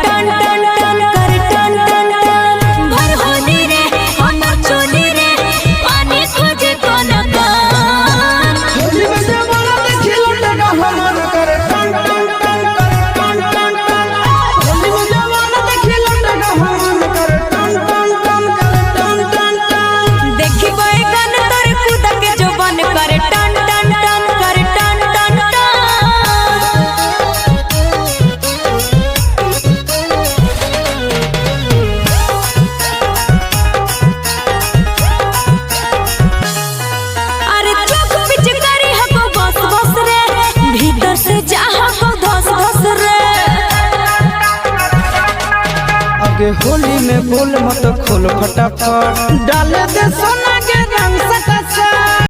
टन टन टन करे टन टन टन भर होली रे हमर चोली रे पानी खोजे तो न कान होली में जवाना देखी लटका हमर करे टन टन टन करे टन टन टन होली में जवाना देखी लटका हमर करे टन टन टन करे टन टन टन देखी बैगन तोर खुद के जुबान करे टन टन टन करे टन टन टन अरे चौक पिच करी हको बस बस रे भीतर से चाह को धस धस रे आगे होली में बोल मत खोल फटाफट डाले दे सोना के रंग